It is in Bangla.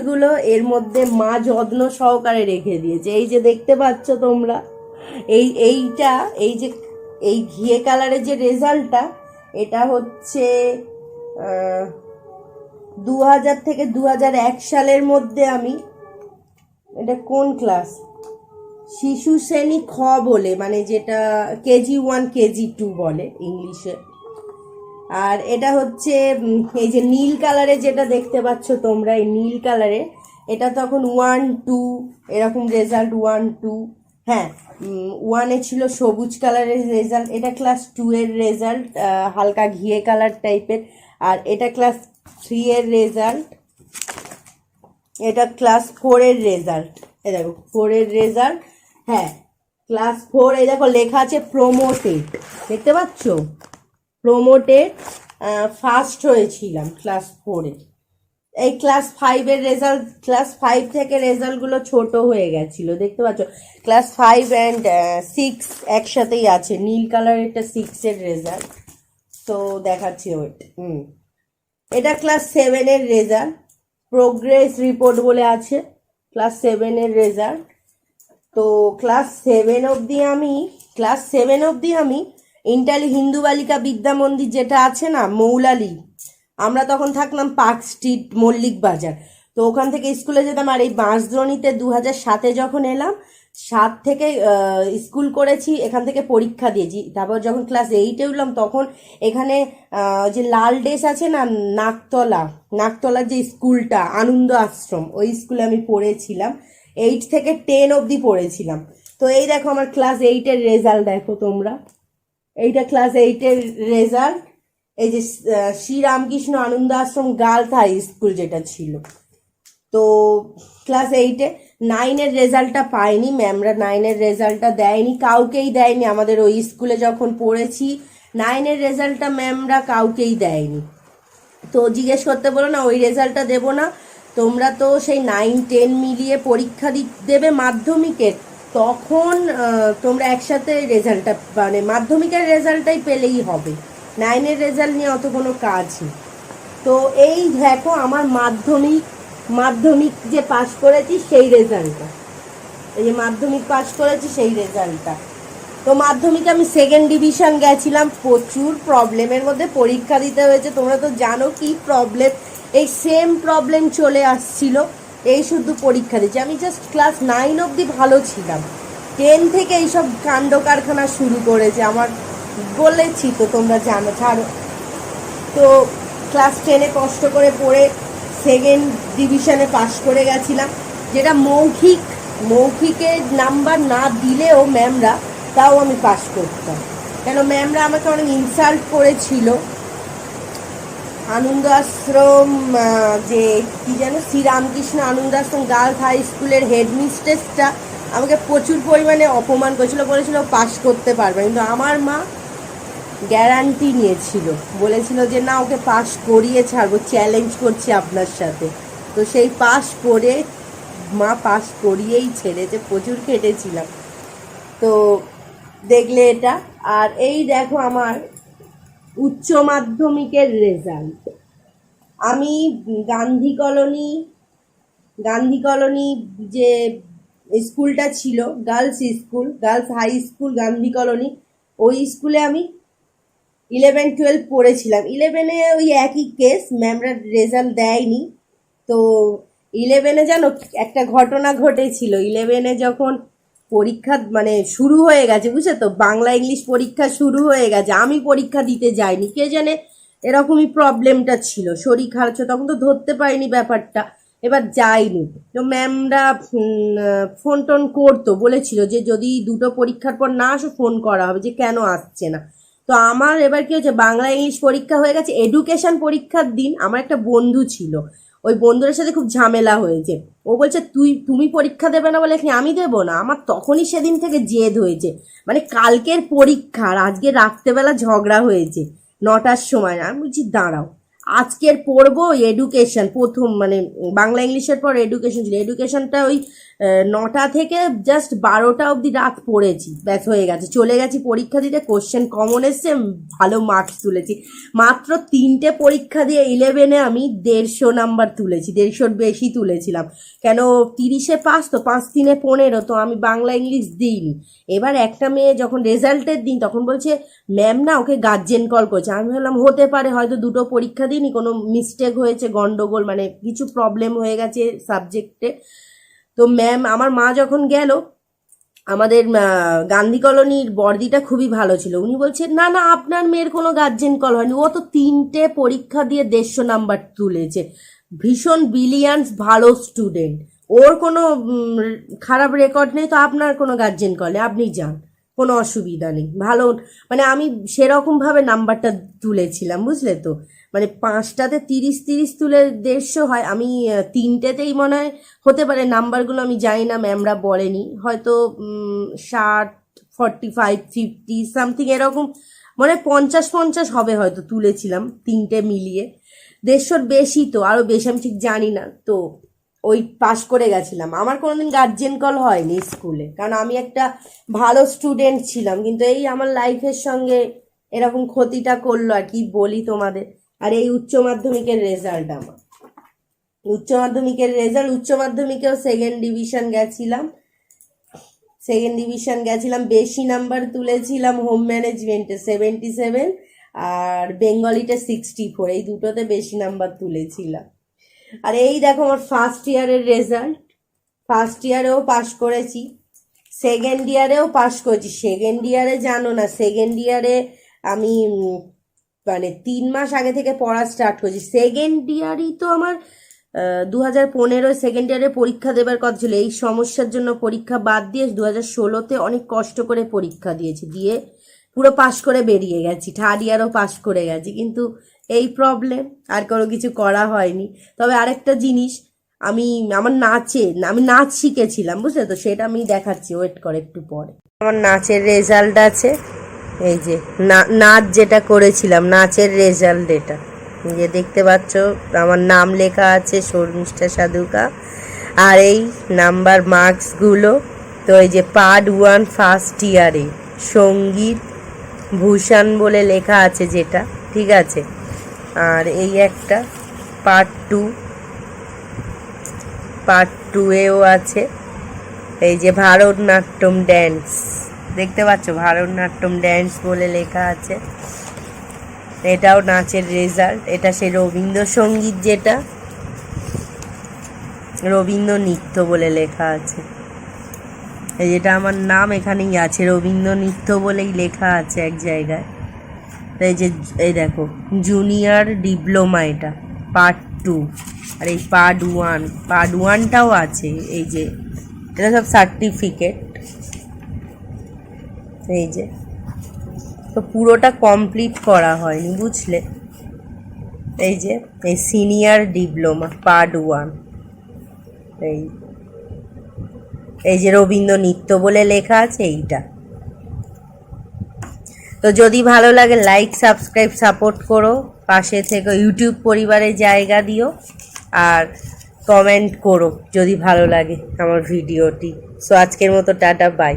রেজাল্টগুলো এর মধ্যে মা যত্ন সহকারে রেখে দিয়েছে। এই যে দেখতে পাচ্ছ তোমরা, এইটা এই যে এই ঘিয়ে কালারের যে রেজাল্টটা, এটা হচ্ছে 2000 থেকে 2001 সালের মধ্যে আমি, এটা কোন ক্লাস, শিশু শ্রেণী খ বলে, মানে যেটা KG1 KG2 বলে ইংলিশে। আর এটা হচ্ছে এই যে নীল কালারে যেটা দেখতে পাচ্ছ তোমরা, এই নীল কালারে, এটা তখন 1 2 এরকম রেজাল্ট, 1 2, হ্যাঁ 1-এ ছিল সবুজ কালারের রেজাল্ট, এটা ক্লাস 2 এর রেজাল্ট, হালকা ঘিয়ে কালার টাইপের। আর এটা ক্লাস 3 এর রেজাল্ট, এটা ক্লাস 4 এর রেজাল্ট, এই দেখো 4 এর রেজাল্ট, হ্যাঁ ক্লাস 4। এই দেখো লেখা আছে প্রমোটেড, দেখতে পাচ্ছ, প্রমোটেড, ফার্স্ট হয়েছিলাম ক্লাস 4-এ। এই ক্লাস 5 এর রেজাল্ট, ক্লাস 5 থেকে রেজাল্টগুলো ছোট হয়ে গেছিল, দেখতে পাচ্ছ, ক্লাস 5 অ্যান্ড 6 একসাথেই আছে, নীল কালার, এটা 6 এর রেজাল্ট, তো দেখাচ্ছি ওয়েট। এটা ক্লাস 7 এর রেজাল্ট, প্রোগ্রেস রিপোর্ট বলে আছে, ক্লাস 7 এর রেজাল্ট। তো ক্লাস 7 অবধি আমি ইন্টালি হিন্দু বালিকা বিদ্যা মন্দির যেটা আছে না মৌলালি, আমরা তখন থাকলাম পার্ক স্ট্রিট মল্লিক বাজার, তো ওখান থেকে স্কুলে যেতাম। আর এই বাঁশদ্রোণীতে 2007-এ যখন এলাম, 7 থেকে স্কুল করেছি, এখান থেকে পরীক্ষা দিয়েছি। তারপর যখন ক্লাস 8-এ উঠলাম, তখন এখানে যে লাল ড্রেস আছে না, নাকতলার যে স্কুলটা আনন্দ আশ্রম, ওই স্কুলে আমি পড়েছিলাম, 8 থেকে 10 অবধি পড়েছিলাম। তো এই দেখো আমার ক্লাস 8-এর রেজাল্ট দেখো তোমরা, এইটা ক্লাস 8-এর রেজাল্ট, এই যে শ্রীরামকৃষ্ণ আনন্দ আশ্রম গার্লস হাই স্কুল যেটা ছিল। তো ক্লাস 8-এ 9-এর রেজাল্টটা পাইনি, ম্যামরা 9-এর রেজাল্টটা দেয়নি, কাউকেই দেয়নি, আমাদের ওই স্কুলে যখন পড়েছি 9-এর রেজাল্টটা ম্যামরা কাউকেই দেয়নি। তো জিজ্ঞেস করতে বলো না, ওই রেজাল্টটা দেবো না, তোমরা তো সেই 9 10 মিলিয়ে পরীক্ষা দেবে মাধ্যমিকের, তখন তোমরা একসাথে রেজাল্টটা, মানে মাধ্যমিকের রেজাল্টটাই পেলেই হবে, 9-এর রেজাল্ট নিয়ে অত কোনো কাজ নেই। তো এই দেখো আমার মাধ্যমিক যে পাস করেছি সেই রেজাল্টটা, এই যে মাধ্যমিক পাস করেছি সেই রেজাল্টটা। তো মাধ্যমিকে আমি 2nd ডিভিশন গেছিলাম, প্রচুর প্রবলেমের মধ্যে পরীক্ষা দিতে হয়েছে, তোমরা তো জানো কি প্রবলেম, এই সেম প্রবলেম চলে আসছিল, এই শুধু পরীক্ষা দিচ্ছি। আমি জাস্ট ক্লাস 9 অবধি ভালো ছিলাম, 10 থেকে এইসব কাণ্ড কারখানা শুরু করেছে আমার, বলেছি তো তোমরা জানো, ছাড়ো। তো ক্লাস 10-এ কষ্ট করে পড়ে 2nd ডিভিশনে পাস করে গেছিলাম, যেটা মৌখিকের নাম্বার না দিলেও ম্যামরা, তাও আমি পাস করতাম, কেন ম্যামরা আমাকে অনেক ইনসাল্ট করেছিল। আনন্দ আশ্রম, যে কি যেন শ্রীরামকৃষ্ণ আনন্দ আশ্রম গার্লস হাই স্কুলের হেডমিস্ট্রেসটা আমাকে প্রচুর পরিমাণে অপমান করেছিল, বলেছিল পাস করতে পারবে, কিন্তু আমার মা গ্যারান্টি নিয়েছিল, বলেছিল যে না ওকে পাস করিয়ে ছাড়বো, চ্যালেঞ্জ করছি আপনার সাথে। তো সেই পাস করে, মা পাস করিয়েই ছেড়েছে, প্রচুর কেটেছিলাম। তো দেখলে এটা। আর এই দেখো আমার উচ্চ মাধ্যমিকের রেজাল্ট, আমি গান্ধী কলোনি যে স্কুলটা ছিল, girls high school Gandhi colony, ওই স্কুলে আমি 11 12 পড়েছিলাম। 11-এ ওই একই কেস, ম্যামরা রেজাল্ট দেয়নি। তো 11-এ জানো একটা ঘটনা ঘটেছিল, 11-এ যখন পরীক্ষা মানে শুরু হয়ে গেছে, বুঝছো তো, বাংলা ইংলিশ পরীক্ষা শুরু হয়ে গেছে, আমি পরীক্ষা দিতে যাইনি, কে জানে এরকমই প্রবলেমটা ছিল, শরীর খারাপ ছিল, তখন তো ধরতে পারিনি ব্যাপারটা, এবার যাইনি। তো ম্যামরা ফোন টোন করতো, বলেছিল যে যদি 2টো পরীক্ষার পর না আসো ফোন করা হবে, যে কেন আসছে না। তো আমার এবার কি হয়েছে, বাংলা ইংলিশ পরীক্ষা হয়ে গেছে, এডুকেশন পরীক্ষার দিন আমার একটা বন্ধু ছিল, ওই বন্ধুদের সাথে খুব ঝামেলা হয়েছে, ও বলছে তুমি পরীক্ষা দেবে না বলে আমি দেবো না। আমার তখনই সেদিন থেকে জেদ হয়েছে, মানে কালকের পরীক্ষা আর আজকে রাত্রেবেলা ঝগড়া হয়েছে 9টার সময়, আমি বলছি দাঁড়াও, আজকের পড়বো এডুকেশন, প্রথম মানে বাংলা ইংলিশের পর এডুকেশন ছিল। এডুকেশনটা ওই 9টা থেকে জাস্ট 12টা অবধি রাত পড়েছি, ব্যাস হয়ে গেছে, চলে গেছি পরীক্ষা দিতে। কোশ্চেন কমন এসছে, ভালো মার্কস তুলেছি। মাত্র 3টে পরীক্ষা দিয়ে 11-এ আমি 150 নাম্বার তুলেছি, 150-র বেশি তুলেছিলাম। কেন 30-এ পাস তো, 5-3-এ 15, তো আমি বাংলা ইংলিশ দিইনি। এবার একটা মেয়ে যখন রেজাল্টের দিন তখন বলছে ম্যাম না ওকে গার্জেন কল করেছে। আমি ভাবলাম হতে পারে, হয়তো 2টো পরীক্ষা দিইনি, কোনো মিস্টেক হয়েছে, গন্ডগোল মানে কিছু প্রবলেম হয়ে গেছে সাবজেক্টে। তো ম্যাম, আমার মা যখন গেল, আমাদের গান্ধী কলোনির বর্দিটা খুবই ভালো ছিল, উনি বলছেন না না আপনার মেয়ের কোনো গার্জেন কল হয়নি, ও তো 3টে পরীক্ষা দিয়ে 150 নাম্বার তুলেছে, ভীষণ ব্রিলিয়ান্স, ভালো স্টুডেন্ট, ওর কোনো খারাপ রেকর্ড নেই, তো আপনার কোনো গার্জেন কল নেই, আপনি যান, কোনো অসুবিধা নেই, ভালো। মানে আমি সেরকমভাবে নাম্বারটা তুলেছিলাম, বুঝলে তো। মানে 5টাতে 30 তুলে 150 হয়, আমি 3টেতেই মনে হয়, হতে পারে নাম্বারগুলো আমি জানি না, ম্যামরা বলেনি, হয়তো 60, 45, 50 সামথিং এরকম, মানে 50 হবে হয়তো তুলেছিলাম 3টে মিলিয়ে। 150-র বেশি তো, আরও বেশি আমি ঠিক জানি না। তো ওই পাস করে গেছিলাম। আমার কোনোদিন গার্জেন কল হয়নি স্কুলে, কারণ আমি একটা ভালো স্টুডেন্ট ছিলাম, কিন্তু এই আমার লাইফের সঙ্গে এরকম ক্ষতিটা করলো, আর কি বলি তোমাদের। আর এই উচ্চ মাধ্যমিকের রেজাল্ট, আমার উচ্চ মাধ্যমিকেও সেকেন্ড ডিভিশন গেছিলাম, বেশি নাম্বার তুলেছিলাম হোম ম্যানেজমেন্টে 77, আর বেঙ্গলিতে 64, এই দুটোতে বেশি নাম্বার তুলেছিলাম। আর এই দেখো আমার ফার্স্ট ইয়ারের রেজাল্ট, ফার্স্ট ইয়ারেও পাশ করেছি, সেকেন্ড ইয়ারেও পাশ করেছি। সেকেন্ড ইয়ারে জানো না, সেকেন্ড ইয়ারে আমি মানে 3 মাস আগে থেকে পড়া স্টার্ট করেছি। সেকেন্ড ইয়ারই তো আমার 2015 সেকেন্ড ইয়ারে পরীক্ষা দেবার কথা ছিল, এই সমস্যার জন্য পরীক্ষা বাদ দিয়ে 2016-তে অনেক কষ্ট করে পরীক্ষা দিয়েছি, দিয়ে পুরো পাশ করে বেরিয়ে গেছি, থার্ড ইয়ারও পাশ করে গেছি, কিন্তু এই প্রবলেম, আর কোনো কিছু করা হয়নি। তবে আরেকটা জিনিস, আমি নাচ শিখেছিলাম, বুঝলে তো, সেটা আমি দেখাচ্ছি, ওয়েট করে একটু পরে। আমার নাচের রেজাল্ট আছে, এই যে নাচ যেটা করেছিলাম, নাচের রেজাল্ট এটা, যে দেখতে পাচ্ছ আমার নাম লেখা আছে শর্মিষ্ঠা সাধুকা, আর এই নাম্বার মার্কসগুলো। তো এই যে পার্ট 1 ফার্স্ট ইয়ারে সঙ্গীত ভূষণ বলে লেখা আছে যেটা, ঠিক আছে। আর এই একটা পার্ট 2এও আছে, এই যে ভারতনাট্যম ড্যান্স, দেখতে পাচ্ছ ভারতনাট্যম ড্যান্স বলে লেখা আছে, এটাও নাচের রেজাল্ট। এটা সেই রবীন্দ্রসঙ্গীত, যেটা রবীন্দ্র নৃত্য বলে লেখা আছে, এই যেটা আমার নাম এখানেই আছে, রবীন্দ্র নৃত্য বলেই লেখা আছে এক জায়গায়। এই যে এই দেখো জুনিয়র ডিপ্লোমা, এটা পার্ট 2, আর এই পার্ট 1টাও আছে, এই যে এটা সব সার্টিফিকেট, এই যে। তো পুরোটা কমপ্লিট করা হয়নি, বুঝলে। এই যে এই সিনিয়র ডিপ্লোমা পার্ট 1, এই যে রবীন্দ্র নৃত্য বলে লেখা আছে এইটা। তো যদি ভালো লাগে লাইক, সাবস্ক্রাইব, সাপোর্ট করো, পাশে থেকে ইউটিউব পরিবারে জায়গা দিও, আর কমেন্ট করো যদি ভালো লাগে আমার ভিডিওটি। সো আজকের মতো টাটা, বাই।